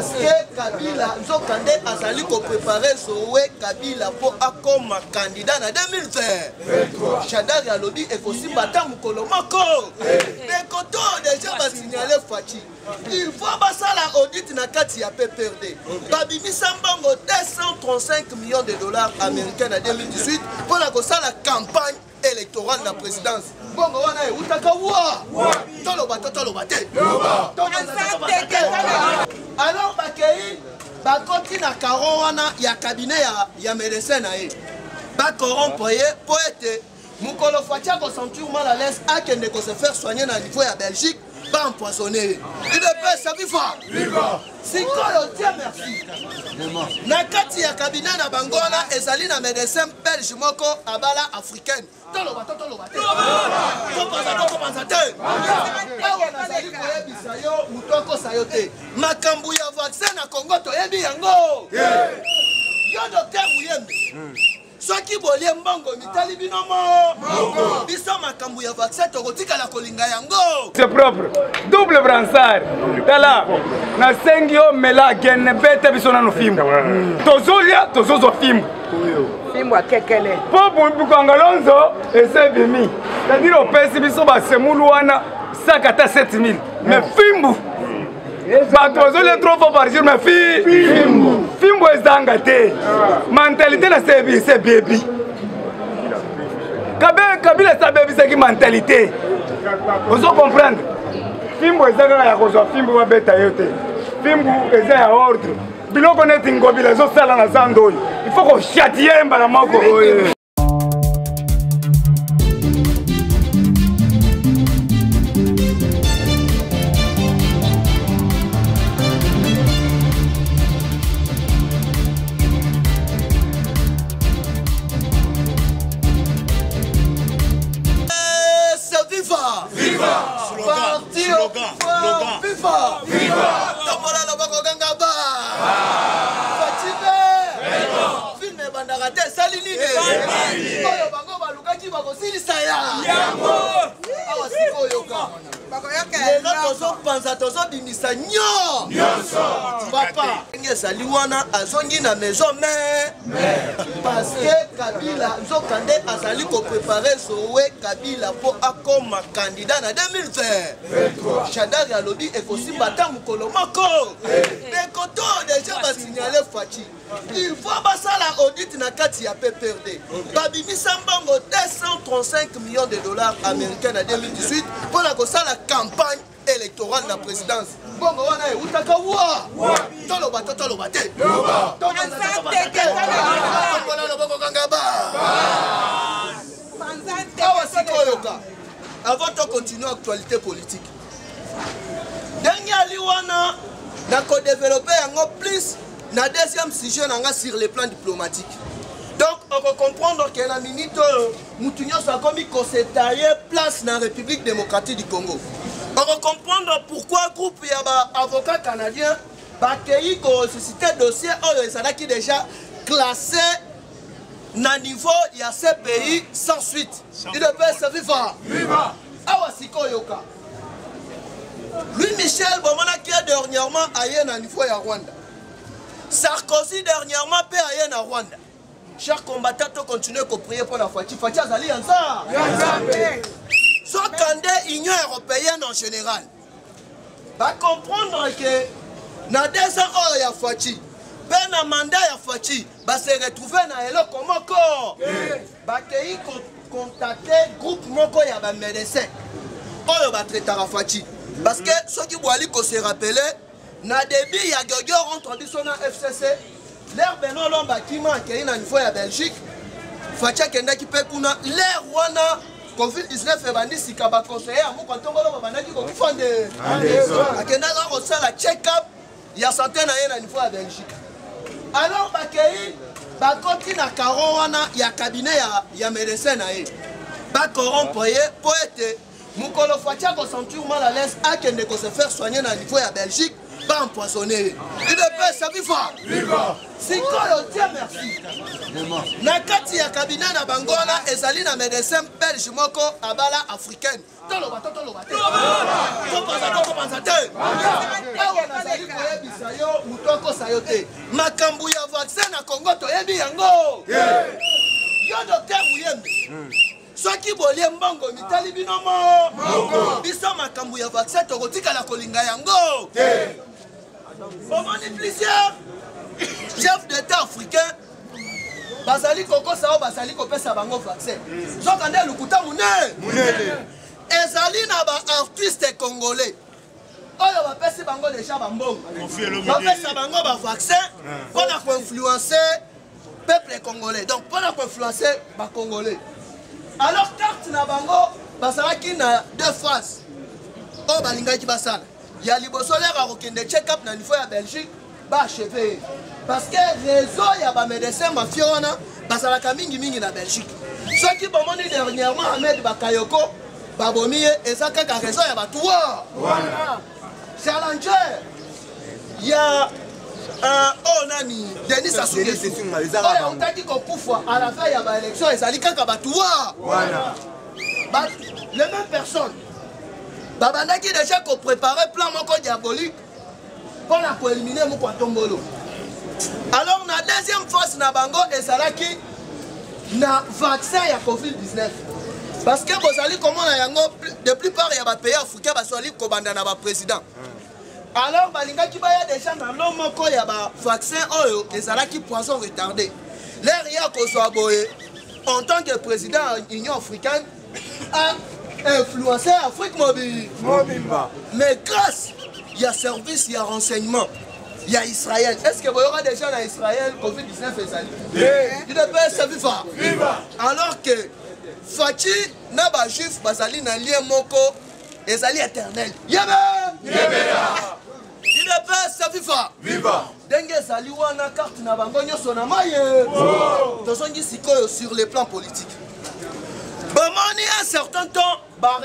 parce que Kabila Nzokande azali ko préparer Zoé Kabila pour comme candidat en 2020. Chadari alobi et aussi bata mukolo moko. Mais quand on déjà va signaler Fachi, il faut passer la audit na kati ya PPRD. Babimi Sambango 235 millions de dollars américains en 2018 pour la campagne électorale de la présidence. Bon, wana e utaka wa. Tolo bate. Alors bakei bakoti na karo wana ya cabinet ya médecin na e. Ba corrompre pour être mukolo fatia ko sentir mal à l'aise a kende ko se faire soigner na niveau ya Belgique. Pas empoisonné. Il ne peut ça viva. Si quoi Dieu merci. Nakati ya cabinet na bangola ezali na médecin belge moko abala africaine. Tolo bate. Awa nazali koyebisa yo mutoko sayote. Makambu ya vaccin na Congo toyebi yango. Yo docteur Muyembe. Soki bolie mbongo mitali binomo biso makambu ya vaccin tokotika la kolinga yango c'est propre double bransard tala na sengi o mela gene bete biso na no fimbo tozolia tozozo fimbo akekele po bu kangalonzo esebimi c'est-à-dire au pesi biso ba semulu wana sakata 7000 mais fimbo les 3 fois par jour, mais Fimbo est zangate. Mentalité de c'est baby. Kabila sa baby, c'est qui mentalité. Vous comprendre. Fimbo est zangate, Fimbo va bêta yote. Fimbo est à ordre. Bilo connaît Tingobi, les autres salles dans la zandole. Il faut qu'on châtie un balamoko. Papa, Saliwana azongi na maison mais parce que Kabila Nzokande azali ko préparer Zoé Kabila pour comme candidat en 2020. Chadari alobi et aussi bata mukolo moko. Mais quand on déjà va signaler Fachi, il faut passer la audit na kati ya PPRD. Babimi Sambango 235 millions de dollars américains en 2018 pour la campagne électorale de la présidence. Bon, wana e utaka wa. Tolo bate. Avant de continuer l'actualité politique. Dernier liwana n'a qu'à développer un plus na deuxième sujet sur le plan diplomatique. Donc on peut comprendre que la minute Moutounio a commis qu'on s'est taillé place dans la République démocratique du Congo. On va comprendre pourquoi le groupe d'avocats canadiens a suscité un dossier qui est déjà classé à niveau de ces pays sans suite. Il ne peut se vivre. Louis Michel, qui est dernièrement allé à niveau de Rwanda. Sarkozy dernièrement allé à Rwanda. Chers combattants, continuez à prier pour la Fachi. Fachi Azali Ansa. Soit quand l'Union européenne en général va comprendre que dans 2 ans, il y a Fachi. Ben un mandat ya Fachi va se retrouver dans le Komoko. Va contacter groupe moko ya ba médecin. On va traiter à Fachi. Parce que ceux qui vont se rappeler, na début ya Gogyo rentre biso na FCC. L'air Benoît Lomba qui m'a accueilli dans une fois à Belgique. Fachi kenda ki pe kuna l'air wana Covid-19 et bandi si kaba conseiller à mon canton balo banaki ko fande. Akenda ga ko sala check-up ya santé na yena une fois à Belgique. Alors bakei ba koti na karo wana ya cabinet ya médecin na ye. Ba corrompre pour être mukolo Fachi ko sentir mal à l'aise a kende ko se faire soigner na niveau ya Belgique. pas empoisonné. UDPS viva. Viva. Sikoyo Dieu merci. Na kati ya cabinet na bangona ezali na médecin belge moko abala africaine. Toloba. Topanza te. Awa nazali koyebisa yo mutoko sayote. Makambu ya vaccin na Congo toyebi yango. Yo docteur Muyembe. Soki bolie mbongo mitali binomo. Biso makambu ya vaccin tokotika la kolinga yango. Bomoni plusieurs chefs d'État africains bazali koko sao bazali kopesa bango vaccin. Zokande lukuta munene. Ezali na ba artistes congolais. Oyo bapesi bango déjà bambongo. Bapesa bango ba vaccin pour influencer peuple congolais. Donc pour influencer ba congolais. Alors carte na bango basalaki na deux phases. O balingaki basala. Ya liboso lera kokende check-up na niveau ya Belgique ba achevé. Parce que réseau ya ba médecin mafia wana basalaka mingi na Belgique. Ceux qui bomoni dernièrement Ahmed Bakayoko babomi ezaka ka réseau ya batuwa. Challenger. Ya nani Denis Sassou-Nguesso. Oya utaki kokufa à la fin ya ba élection ezali kaka batuwa. Les mêmes personnes. Babandaki déjà qu'on préparait plan moko diabolique pour la éliminer mon Tombolo. Alors na deuxième phase na bango ezalaki na vaccin ya Covid-19. Parce que vous allez comment na yango de plupart ya ba pays africains basali kobanda na ba président. Alors balingaki baya déjà na lo moko ya ba vaccin oyo ezalaki poison retardé. L'air ya ko so boye en tant que président de l'Union africaine a influencé l'Afrique mobile. Mais grâce il y a service, il y a renseignement, il y a Israël. Est-ce que vous aurez déjà dans Israël Covid-19 il ne peut se vivre. Alors que Fachi n'a pas juif, basali na lien moko ezali éternel. Il ne peut se vivre. Dengue sali wana carte na bango nyoso na maye. Tozongi sikoyo sur le plan politique. Bomoni un certain temps va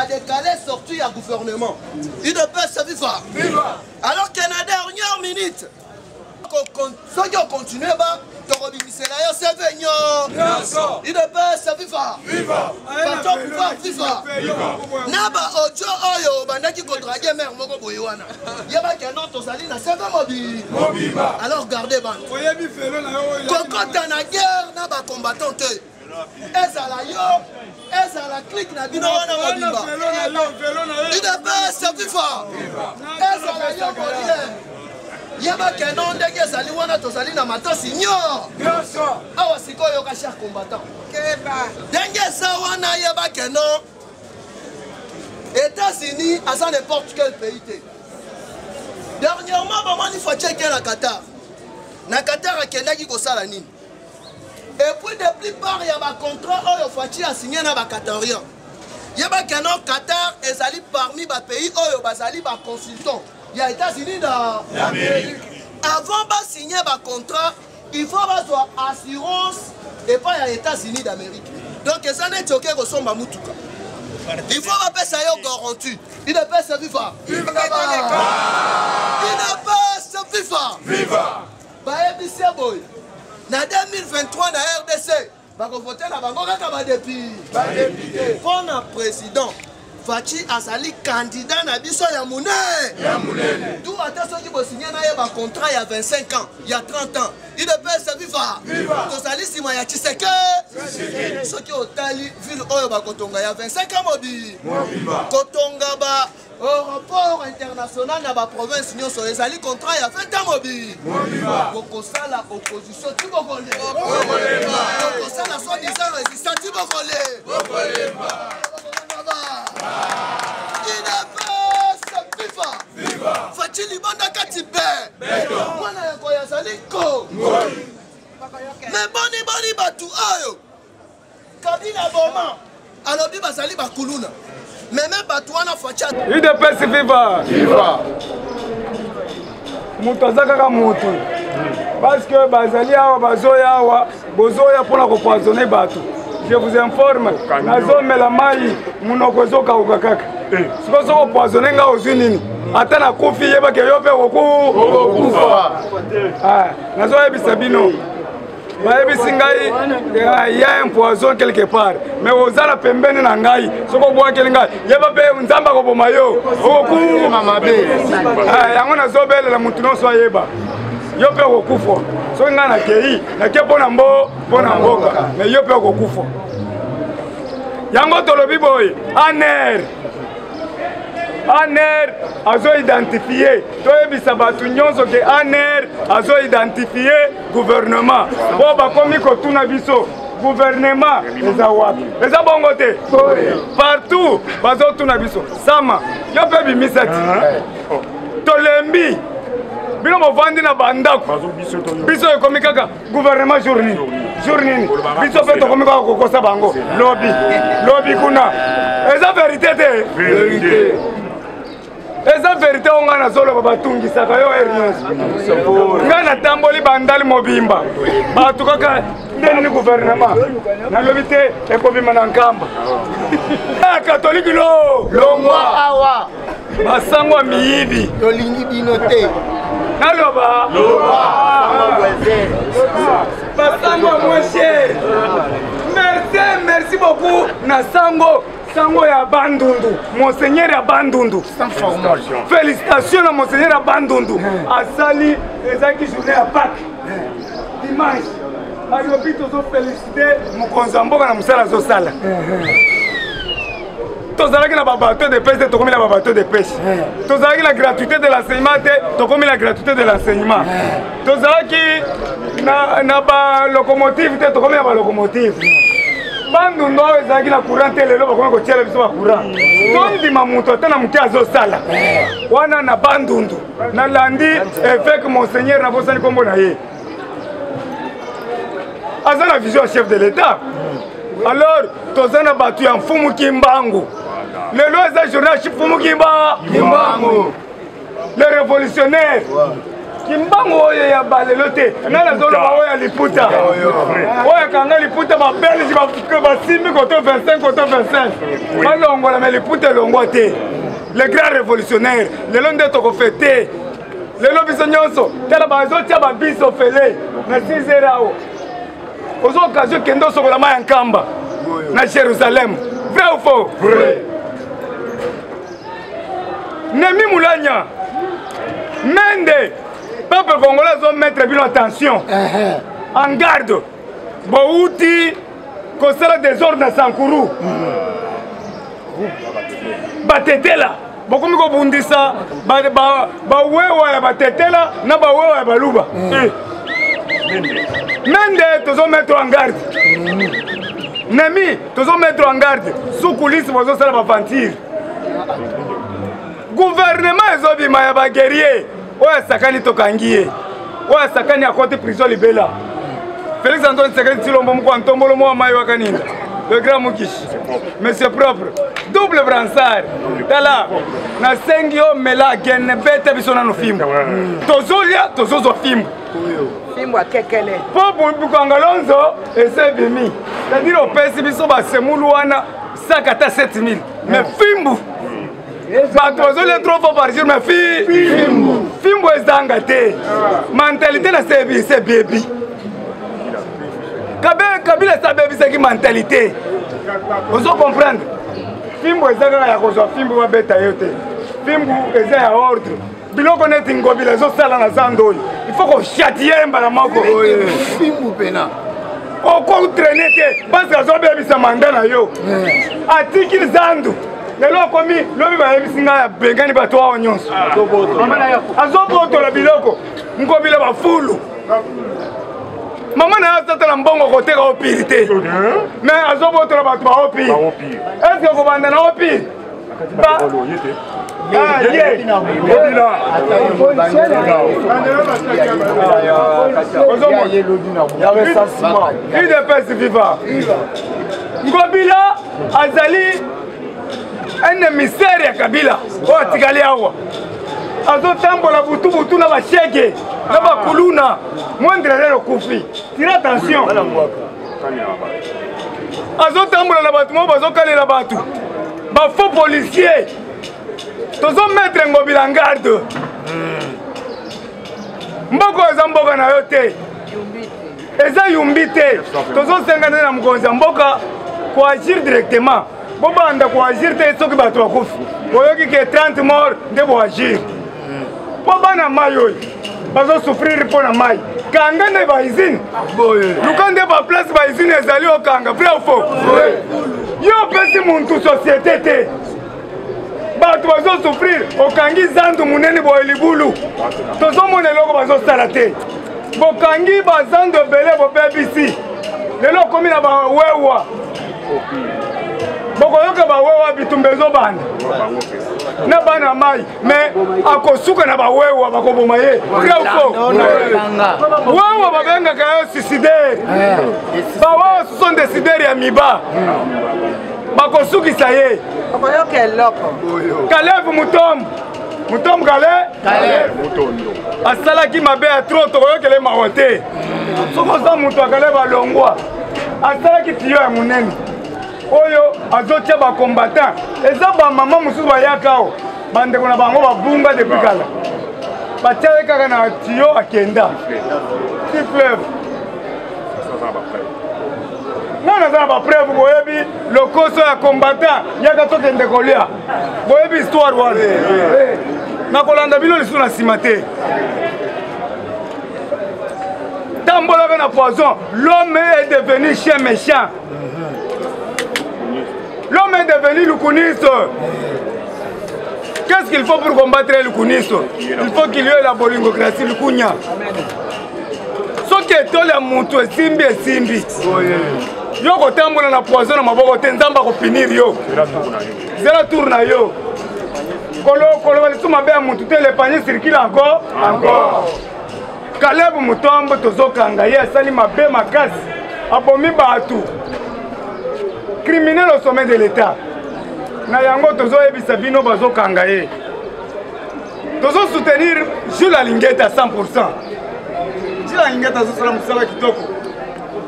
décaler sortie à gouvernement. Il ne peut se vivre. Alors que la dernière minute, ceux qui ont continué, il ne peut se vivre. Naba Ojo Oyo, Bandaki Kodrage Mer Moko Boywana. Yaba Kenon Tosali na Sebe Mobi. Alors gardez ban. Koko Tanaguer, Naba combattant. Ezala yo, ezala clique na bino wana mobimba. Il ne peut se vivre. Ezala yo bolie. Yaba kenon ndenge ezali wana tozali na matosi nyo. Awa sikoyo ka cher combattant. Ndenge eza wana yaba kenon États-Unis à n'importe quel pays. Dernièrement, bomani faut checker na Qatar. Na Qatar akendaki kosala nini? Et puis de plupart il y a un contrat où Fachi a signé dans le Qatarien. Il y a un Qatar et Zali parmi les pays où Zali est consultant. Il y a les États-Unis d'Amérique. Avant de signer un contrat, il faut avoir assurance et pas les États-Unis d'Amérique. Donc ça n'est pas que ressemble à Moutouka. Il faut appeler ça une garantie. Il ne peut se vivre. Il ne peut se vivre. Viva. Na 2023 na RDC bako voter na bango kaka ba député pour na président Fachi azali candidat na biso ya munene tout ata soki bo signer na ye ba contrat il y a 25 ans il y a 30 ans il ne peut se vivre tozali sima ya Tshisekedi soki otali ville oyo ba kotonga ya 25 ans mobi kotonga ba au rapport international na ba province nyonso ezali contrat ya 20 ans mobi bokosala opposition tu bokole bokosala soi-disant résistance tu bokole il ne peut se vivre Fachi libanda kati be mwana yako yazali ko mais boni batu oyo kabila boma alobi bazali bakuluna mais même Batouana Facha. Il ne peut se vivre. Moutazaka Moutou. Parce que Bazalia, Bazoya, Bozoya pour la repoisonner Batou. Je vous informe, la zone Melamaï, Mounokozo Kaukakak. Si vous repoisonnez aux Unis, ata nakufi yebake yo mpe okokufa. Nazoyebisa bino bayebisi ngai ya un poison quelque part mais ozala pembeni na ngai soko obwakeli ngai yeba mpe nzambe akoboma yo okokuma mabe. Yango nazobelela mutu nyonso ayeba yo mpe okokufa soki ngai nakei nake mpona mboka mais yo mpe okokufa. Yango tolobi boye ANR azo identifié toyebisa bato nyonso ke ANR azo identifié gouvernement po bakomi kotuna biso gouvernement eza wapi eza bongo te partout bazotuna biso sama yo mpe bimisati tolembi bino bovandi na bandako biso ekomi kaka gouvernement jour nini biso mpe tokomi kaka kokosa bango lobi kuna eza verité te eza verité o ngai nazoloba batungisaka yo nyonso ngai natamboli bandali mobimba bato kaka ndenini gouvernement nalobi te ekobima na nkamba katoliki longwa awa basango ya miyibi tolingi bino te naloba basango ya moins cher merci beaucoup na sango ya Bandundu, Monseigneur ya Bandundu. Sans formation. Félicitations à Monseigneur ya Bandundu. Asali ezaki journée à Pâques. Dimanche. Ayobi tozo féliciter Mukonzamboka na musala zo sala. Tozalaki na bateau de pêche, tokomi na bateau de pêche. Tozalaki la gratuité de l'enseignement, tokomi la gratuité de l'enseignement. Tozalaki na ba locomotive, tokomi na ba locomotive. Bandundu ezalaki na courant te lelo bakomi kotiela biso ba courant. Tondima mutu ata na mutu azosala. Wana na Bandundu. Nalandi évêque Monseigneur na bosani kombo na ye. Aza na vision chef de l'État. Alors, toza na batu ya Mfumu Kimbangu. Lelo eza journal Mfumu Kimbangu. Le révolutionnaire. Kimbangu oyo ya balelo te. Nana zolo ba oyo ya Liputa. Oyo kanga Liputa ba Belge ba simi koto 25 koto 25. Malongo la Liputa longo te. Le grand révolutionnaire. Lelo nde toko fêter. Lelo biso nyonso. Tala ba zo tia ba biso fele. Na 6h ao. Aux occasions kendo sokola ma nkamba na Jérusalem. Vrai ou faux? Vrai. Nemi Moulanya. Mende. Peuple congolais doit mettre bien attention. En garde. Bouti kosala désordre na Sankuru. Batetela. Bokomi ko bundisa ba wewa ya batetela na ba wewa ya baluba. Mende tozo mettre en garde. Nemi tozo mettre en garde. Sous coulisses bozo sala ba fantir. Gouvernement ezobima ya ba guerrier. Oya sakani tokangiye. Oya sakani akote prison libela. Félix Antoine Tshisekedi Tshilombo mko antombolo mo mayi wakaninda. Le grand Mukishi. Monsieur propre. Double bransard. Tala. Na sengio mela gene bete biso na no fimbo. Tozolia tozozo fimbo. Fimbo akekele. Popo Bukangalonzo ese bimi. C'est-à-dire au pesi biso ba semulu wana sakata 7000. Mais fimbo. Bato trois fois par jour mais fimbo ezanga te. Mentalité na c'est baby. Kabila sa baby c'est qui mentalité. Vous comprendre? Fimbo ezanga ya kozwa fimbo wa beta yote. Fimbo eza ya ordre. Biloko neti ngobila zo sala na zando. Il faut qu'on châtie mbala moko. Fimbo pena. Oko traîner te parce que zo baby sa mandana yo. Atiki zando. Lelo komi lobi ba yebisinga ya bengani bato wa nyonso. Azoboto la biloko. Ngobila ba fulu. Maman na tata la mbongo koteka opirité. Mais azoboto la bato ba opi. Est-ce que ko banda na opi? Ba Ngobila azali un émissaire ya Kabila o tikali awa azo tambola butu na bashege na bakuluna moindre lelo kufi tira attention azo tambola na batu mo bazo kalela batu ba faux policier tozo mettre ngobila garde mboko eza mboka na yo te eza yumbi te tozosenga nde na mokonzi ya mboka koagir directement bobanda koagir te soki bato bakufi boyoki ke 30 mort nde boagir po bana mai oyo bazosouffrir mpo na mai kanga nde baizine luka nde baplace baizine ezali okanga vrai ou faux yo opesi muntu société te bato bazosouffrir okangi zandu munene boye libulu tozomona eloko bazosala te bokangi bazandu ebele bobebisi lelo okomi na bawewa bokoyoka bawewa bitumba ezobanda na bana mai me akosuka na bawewa bakoboma ye wewa babengaka yo suicidaire bawewa ce sont des suicidaires ya miba bakosukisa ye Caleb Mutombo Caleb asalaki mabe ya tro tokoyokele mawa te soki oza moto akale balongwa asalaki tiyo ya monene oyo azotia bakombatant eza bamama mosusu bayaka awo bandeko na bango babunga depuis kala batiaki kaka na tiyo akenda ti fleuve nga naza na bapreuve boyebi lokoso ya combattant yaka tokende kolia boyebi histoire wana nakolanda bino lisusu na nsima te tambolaka na poison l'homme est devenu chien méchant l'homme est devenu lukuniste. Qu'est-ce qu'il faut pour combattre le lukuniste? Il faut qu'il y ait la bolingocratie lukunya soki etole ya mutu esimbi yo kotambola na poison na maboko te nzambe akopinir yo zela tour na yo koloba lisusu mabe ya mutu te le panier circule encore Caleb Mutombo tozokanga ye asali mabe makasi abomi bato criminel au sommet de l'état na yango tozoyebisa bino bazokanga ye tozosoutenir Jules Alingeta 100%. Jules Alingeta azosala mosala kitoko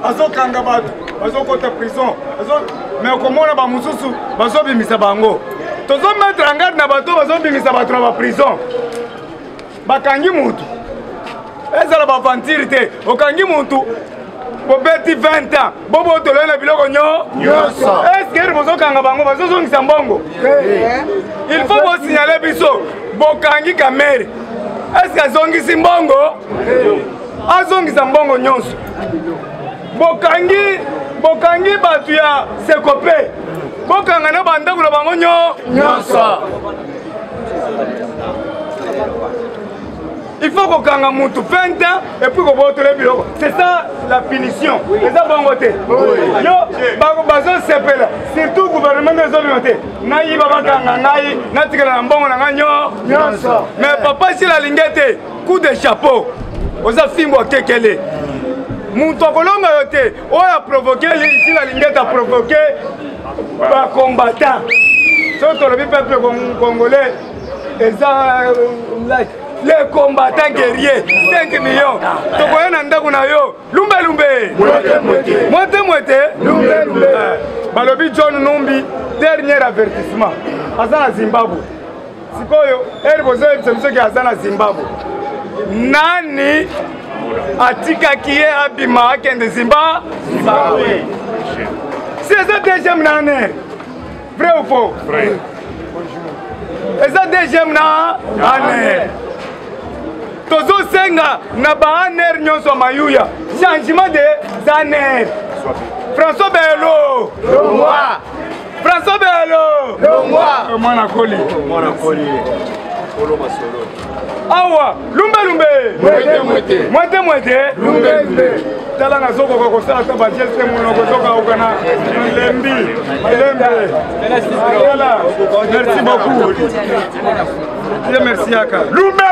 azokanga bato bazokota prison mais okomona bamosusu bazobimisa bango tozomettre en garde na bato bazobimisa bato na baprison bakangi mutu ezala bavantire te okangi mutu bobeti 20 ans bobotoloye na biloko nyonso eske bozokanga bango bazozongisa mbongo il faut bosignale biso bokangi kamere eske azongisi mbongo azongisa mbongo nyonso bokangi bato ya sekope bokanga na bandako na bango nyonso il faut kokanga mutu 20 ans et puis kobotole biloko c'est ça la punition eza bongo te yo bazosepela surtout gouvernement ezobima te nayiba bakanga ngai natikala na mbongo na ngai nyonso mais papa Jules Alingeta coup de chapeau oza fimbo akekele mutu akolonga yo te oyo aprovoke Jules Alingeta aprovoke bacombattant so tolobi peuple congolais eza les combattants guerriers 5 millions tokoya na ndako na yo lumbe mwete balobi John Numbi dernier avertissement aza na Zimbabwe sikoyo eri bozoyebisa biso ke aza na Zimbabwe nani atikaki ye abima akende Zimbabwe si eza deuxième na aner vrai ou faux eza deuxième na aner tozosenga na baaner nyonso mayuya changement de aner François Bello François Bello mwana koli awa lumbe mwete tala nazokoka kosala ta bageste monoko ezoka na lembi merci beaucoup merci yaka lumbe